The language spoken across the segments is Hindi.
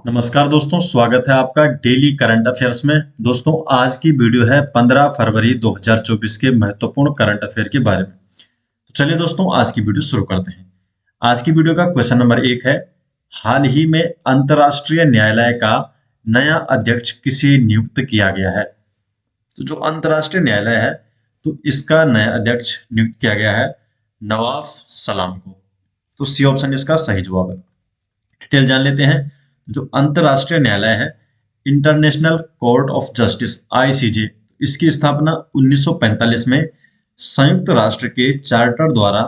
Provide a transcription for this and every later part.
नमस्कार दोस्तों, स्वागत है आपका डेली करंट अफेयर्स में। दोस्तों, आज की वीडियो है 15 फरवरी 2024 के महत्वपूर्ण करंट अफेयर के बारे में। तो चलिए दोस्तों, आज की वीडियो शुरू करते हैं। आज की वीडियो का क्वेश्चन नंबर 1 है, हाल ही में अंतर्राष्ट्रीय न्यायालय का नया अध्यक्ष किसे नियुक्त किया गया है? तो जो अंतर्राष्ट्रीय न्यायालय है, तो इसका नया अध्यक्ष नियुक्त किया गया है नवाफ सलाम को। तो सी ऑप्शन इसका सही जवाब है। डिटेल जान लेते हैं। जो अंतर्राष्ट्रीय न्यायालय है, international court of justice ICJ, इसकी स्थापना 1945 में संयुक्त राष्ट्र के चार्टर द्वारा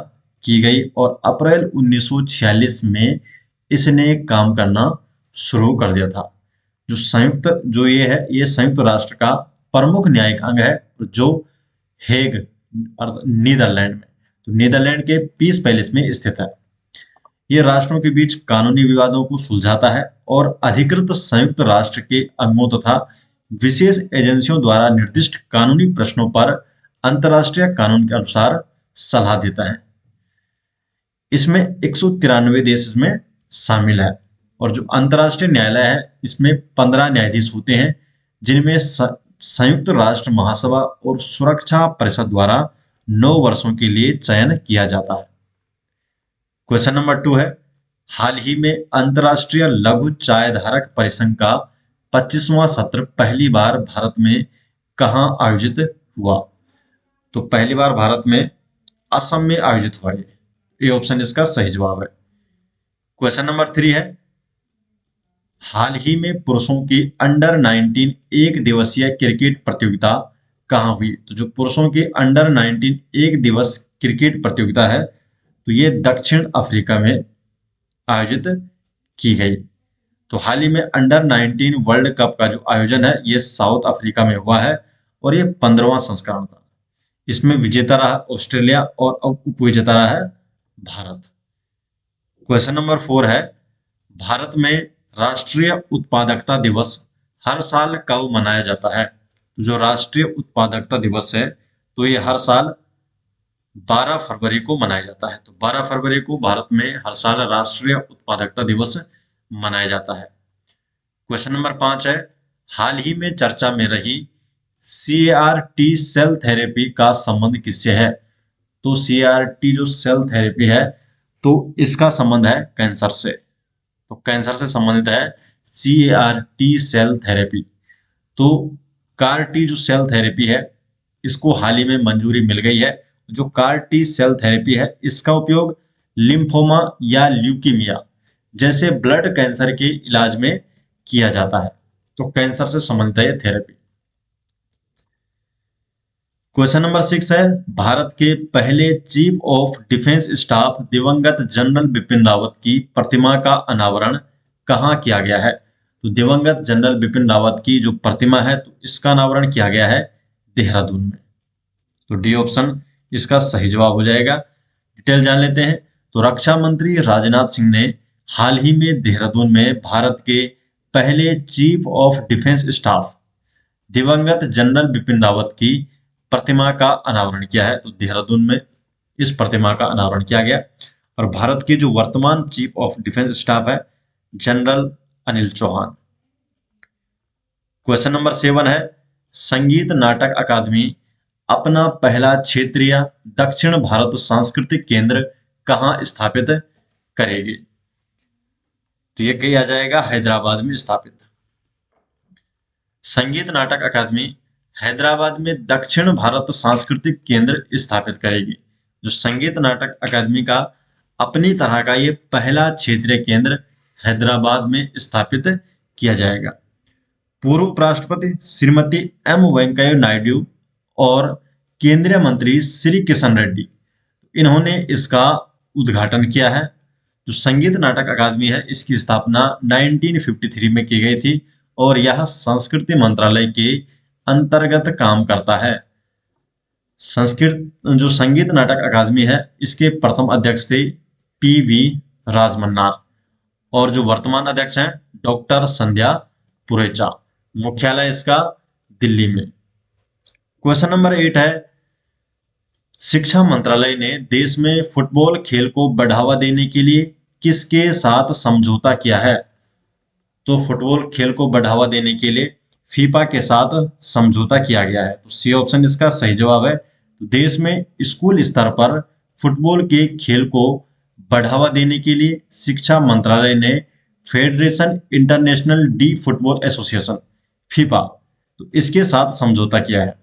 की गई और अप्रैल 1946 में इसने काम करना शुरू कर दिया था। जो ये है, ये संयुक्त राष्ट्र का प्रमुख न्यायिक अंग है, जो हेग नीदरलैंड में, तो नीदरलैंड के पीस पैलेस में स्थित है। ये राष्ट्रों के बीच कानूनी विवादों को सुलझाता है और अधिकृत संयुक्त राष्ट्र के अंगों तथा विशेष एजेंसियों द्वारा निर्दिष्ट कानूनी प्रश्नों पर अंतर्राष्ट्रीय कानून के अनुसार सलाह देता है। इसमें 193 देश इसमें शामिल है और जो अंतर्राष्ट्रीय न्यायालय है, इसमें 15 न्यायाधीश होते हैं, जिनमें संयुक्त राष्ट्र महासभा और सुरक्षा परिषद द्वारा 9 वर्षों के लिए चयन किया जाता है। क्वेश्चन नंबर 2 है, हाल ही में अंतर्राष्ट्रीय लघु चाय धारक परिसंघ का 25वां सत्र पहली बार भारत में कहां आयोजित हुआ? तो पहली बार भारत में असम में आयोजित हुआ। ये ऑप्शन इसका सही जवाब है। क्वेश्चन नंबर 3 है, हाल ही में पुरुषों की अंडर 19 एक दिवसीय क्रिकेट प्रतियोगिता कहां हुई? तो जो पुरुषों की अंडर 19 एक दिवस क्रिकेट प्रतियोगिता है, तो ये दक्षिण अफ्रीका में आयोजित की गई। तो हाल ही में अंडर 19 वर्ल्ड कप का जो आयोजन है, ये साउथ अफ्रीका में हुआ है और ये 15वां संस्करण था। इसमें विजेता रहा ऑस्ट्रेलिया और उप विजेता रहा है भारत। क्वेश्चन नंबर 4 है, भारत में राष्ट्रीय उत्पादकता दिवस हर साल कब मनाया जाता है? तो जो राष्ट्रीय उत्पादकता दिवस है, तो ये हर साल 12 फरवरी को मनाया जाता है। तो 12 फरवरी को भारत में हर साल राष्ट्रीय उत्पादकता दिवस मनाया जाता है। क्वेश्चन नंबर 5 है, हाल ही में चर्चा में रही CAR-T सेल थेरेपी का संबंध किससे है? तो CAR-T जो सेल थेरेपी है, तो इसका संबंध है कैंसर से। तो कैंसर से संबंधित है CAR-T सेल थेरेपी। तो CAR-T जो सेल थेरेपी है, इसको हाल ही में मंजूरी मिल गई है। जो CAR-T सेल थेरेपी है, इसका उपयोग लिम्फोमा या ल्यूकीमिया जैसे ब्लड कैंसर के इलाज में किया जाता है। तो कैंसर से संबंधित है ये थेरेपी। क्वेश्चन नंबर 6 है, भारत के पहले चीफ ऑफ डिफेंस स्टाफ दिवंगत जनरल बिपिन रावत की प्रतिमा का अनावरण कहाँ किया गया है? तो दिवंगत जनरल बिपिन रावत की जो प्रतिमा है, तो इसका अनावरण किया गया है देहरादून में। तो डी ऑप्शन इसका सही जवाब हो जाएगा। डिटेल जान लेते हैं। तो रक्षा मंत्री राजनाथ सिंह ने हाल ही में देहरादून में भारत के पहले चीफ ऑफ डिफेंस स्टाफ दिवंगत जनरल बिपिन रावत की प्रतिमा का अनावरण किया है। तो देहरादून में इस प्रतिमा का अनावरण किया गया और भारत के जो वर्तमान चीफ ऑफ डिफेंस स्टाफ है, general Anil Chauhan. Question number 7 है, संगीत नाटक अकादमी अपना पहला क्षेत्रीय दक्षिण भारत सांस्कृतिक केंद्र कहां स्थापित करेगी? तो ये किया जाएगा हैदराबाद में स्थापित। संगीत नाटक अकादमी हैदराबाद में दक्षिण भारत सांस्कृतिक केंद्र स्थापित करेगी। जो संगीत नाटक अकादमी का अपनी तरह का ये पहला क्षेत्रीय केंद्र हैदराबाद में स्थापित किया जाएगा। पूर्व उपराष्ट्रपति श्रीमती एम वेंकैया नायडू और केंद्रीय मंत्री श्री किशन रेड्डी, इन्होंने इसका उद्घाटन किया है। जो संगीत नाटक अकादमी है, इसकी स्थापना 1953 में की गई थी और यह संस्कृति मंत्रालय के अंतर्गत काम करता है। जो संगीत नाटक अकादमी है, इसके प्रथम अध्यक्ष थे PV राजमन्नार और जो वर्तमान अध्यक्ष हैं डॉक्टर संध्या पुरेचा। मुख्यालय इसका दिल्ली में। क्वेश्चन नंबर 8 है, शिक्षा मंत्रालय ने देश में फुटबॉल खेल को बढ़ावा देने के लिए किसके साथ समझौता किया है? तो फुटबॉल खेल को बढ़ावा देने के लिए फीफा के साथ समझौता किया गया है। तो सी ऑप्शन इसका सही जवाब है। तो देश में स्कूल स्तर पर फुटबॉल के खेल को बढ़ावा देने के लिए शिक्षा मंत्रालय ने federation international D football association FIFA तो इसके साथ समझौता किया है।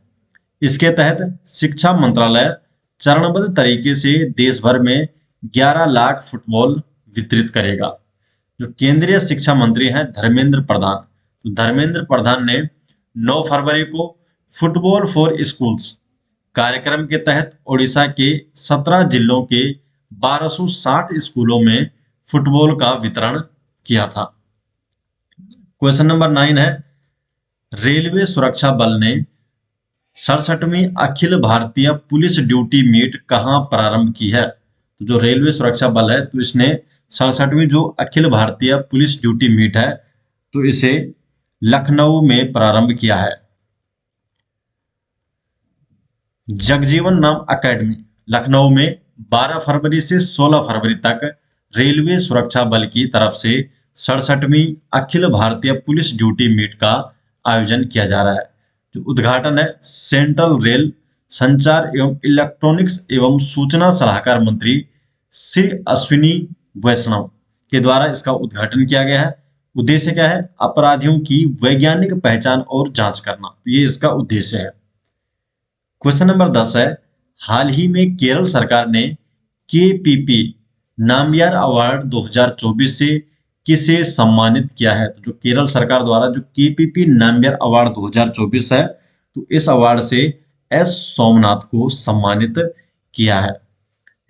इसके तहत शिक्षा मंत्रालय चरणबद्ध तरीके से देश भर में 11 लाख फुटबॉल वितरित करेगा। जो केंद्रीय शिक्षा मंत्री हैं धर्मेंद्र प्रधान, तो धर्मेंद्र प्रधान ने 9 फरवरी को फुटबॉल फॉर स्कूल्स कार्यक्रम के तहत ओडिशा के 17 जिलों के 1260 स्कूलों में फुटबॉल का वितरण किया था। क्वेश्चन नंबर 9 है, रेलवे सुरक्षा बल ने 67वीं Akhil Bharatiya police duty meet कहां प्रारंभ की है? तो जो रेलवे सुरक्षा बल है तो इसने 67वीं जो Akhil Bharatiya police duty meet है तो इसे लखनऊ में प्रारंभ किया है। जगजीवन राम अकेडमी लखनऊ में 12 फरवरी से 16 फरवरी तक रेलवे सुरक्षा बल की तरफ से 67वीं Akhil Bharatiya police duty meet का आयोजन किया जा रहा है। जो उद्घाटन है सेंट्रल रेल संचार एवं इलेक्ट्रॉनिक्स एवं सूचना सलाहकार मंत्री श्री अश्विनी वैष्णव के द्वारा इसका उद्घाटन किया गया है। उद्देश्य क्या है? अपराधियों की वैज्ञानिक पहचान और जांच करना, तो ये इसका उद्देश्य है। क्वेश्चन नंबर 10 है, हाल ही में केरल सरकार ने केपीपी नाम्बियार अवार्ड 2024 से किसे सम्मानित किया है? तो जो केरल सरकार द्वारा जो केपीपी नाम्बियार अवार्ड 2024 है तो इस अवार्ड से एस सोमनाथ को सम्मानित किया है।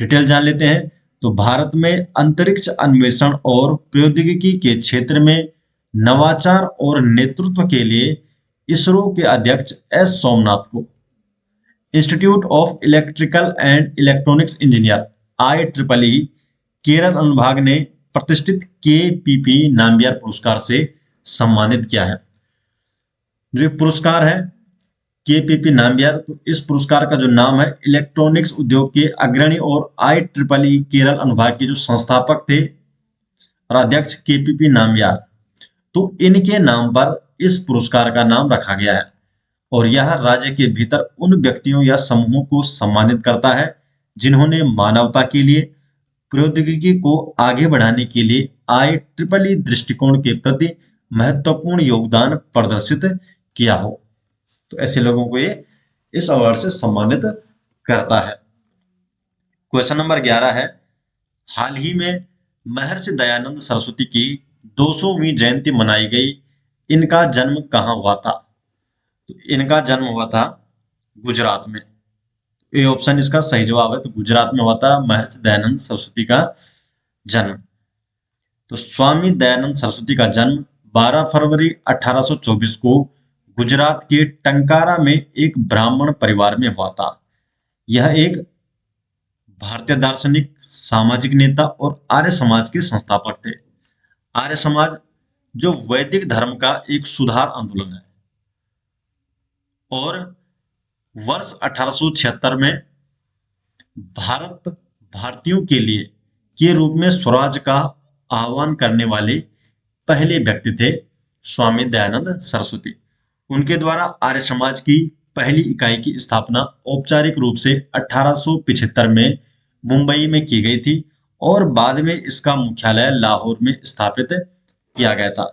डिटेल जान लेते हैं। तो भारत में अंतरिक्ष अन्वेषण और प्रौद्योगिकी के क्षेत्र में नवाचार और नेतृत्व के लिए इसरो के अध्यक्ष एस सोमनाथ को institute of electrical and electronics engineer IEEE Kerala अनुभाग ने प्रतिष्ठित केपीपी नाम्बियार पुरस्कार से सम्मानित किया है। जो पुरस्कार है केपीपी नाम्बियार, तो इस पुरस्कार का जो नाम है इलेक्ट्रॉनिक्स उद्योग के अग्रणी और IEEE केरल अनुभाग के जो संस्थापक थे और अध्यक्ष केपीपी नाम्बियार, तो इनके नाम पर इस पुरस्कार का नाम रखा गया है और यह राज्य के भीतर उन व्यक्तियों या समूहों को सम्मानित करता है जिन्होंने मानवता के लिए प्रौद्योगिकी को आगे बढ़ाने के लिए IEEE दृष्टिकोण के प्रति महत्वपूर्ण योगदान प्रदर्शित किया हो। तो ऐसे लोगों को ये इस अवार्ड से सम्मानित करता है। क्वेश्चन नंबर 11 है, हाल ही में महर्षि दयानंद सरस्वती की 200वीं जयंती मनाई गई। इनका जन्म कहाँ हुआ था? तो इनका जन्म हुआ था गुजरात में। ए ऑप्शन इसका सही जवाब है। तो गुजरात में हुआ था महर्षि दयानंद सरस्वती का जन्म। तो स्वामी दयानंद सरस्वती का जन्म 12 फरवरी 1824 को गुजरात के टंकारा में एक ब्राह्मण परिवार में हुआ था। यह एक भारतीय दार्शनिक, सामाजिक नेता और आर्य समाज के संस्थापक थे। आर्य समाज जो वैदिक धर्म का एक सुधार आंदोलन है और वर्ष 1876 में भारतीयों के लिए के रूप में स्वराज का आह्वान करने वाले पहले व्यक्ति थे स्वामी दयानंद सरस्वती। उनके द्वारा आर्य समाज की पहली इकाई की स्थापना औपचारिक रूप से 1875 में मुंबई में की गई थी और बाद में इसका मुख्यालय लाहौर में स्थापित किया गया था।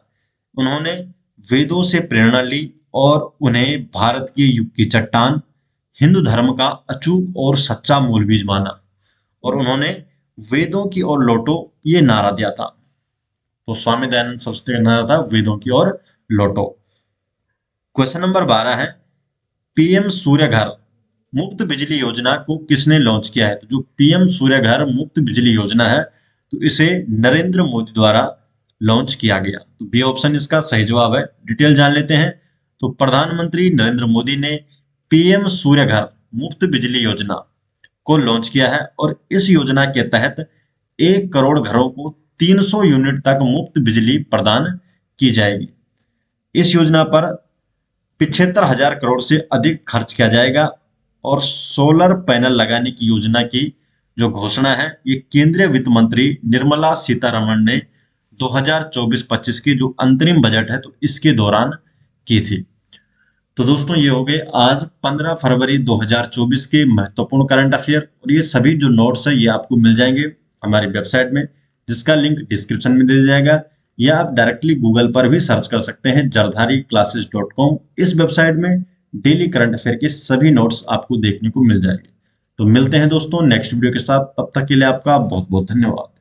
उन्होंने वेदों से प्रेरणा ली और उन्हें भारत के युग की चट्टान, हिंदू धर्म का अचूक और सच्चा मूल बीज माना और उन्होंने वेदों की ओर लौटो ये नारा दिया था। तो स्वामी दयानंद सरस्वती का नारा था वेदों की ओर लौटो। क्वेश्चन नंबर 12 है, पीएम सूर्य घर मुफ्त बिजली योजना को किसने लॉन्च किया है? तो जो पीएम सूर्य घर मुफ्त बिजली योजना है तो इसे नरेंद्र मोदी द्वारा लॉन्च किया गया। तो बी ऑप्शन इसका सही जवाब है। डिटेल जान लेते हैं। तो प्रधानमंत्री नरेंद्र मोदी ने पीएम सूर्य घर मुफ्त बिजली योजना को लॉन्च किया है और इस योजना के तहत 1 करोड़ घरों को 300 यूनिट तक मुफ्त बिजली प्रदान की जाएगी। इस योजना पर 75,000 करोड़ से अधिक खर्च किया जाएगा और सोलर पैनल लगाने की योजना की जो घोषणा है ये केंद्रीय वित्त मंत्री निर्मला सीतारमण ने 2024-25 की जो अंतरिम बजट है तो इसके दौरान की थी। तो दोस्तों ये हो गए आज 15 फरवरी 2024 के महत्वपूर्ण करंट अफेयर, और ये सभी जो नोट्स है ये आपको मिल जाएंगे हमारी वेबसाइट में, जिसका लिंक डिस्क्रिप्शन में दे दिया जाएगा, या आप डायरेक्टली गूगल पर भी सर्च कर सकते हैं jardhariclasses.com। इस वेबसाइट में डेली करंट अफेयर के सभी नोट्स आपको देखने को मिल जाएंगे। तो मिलते हैं दोस्तों नेक्स्ट वीडियो के साथ, तब तक के लिए आपका बहुत बहुत धन्यवाद।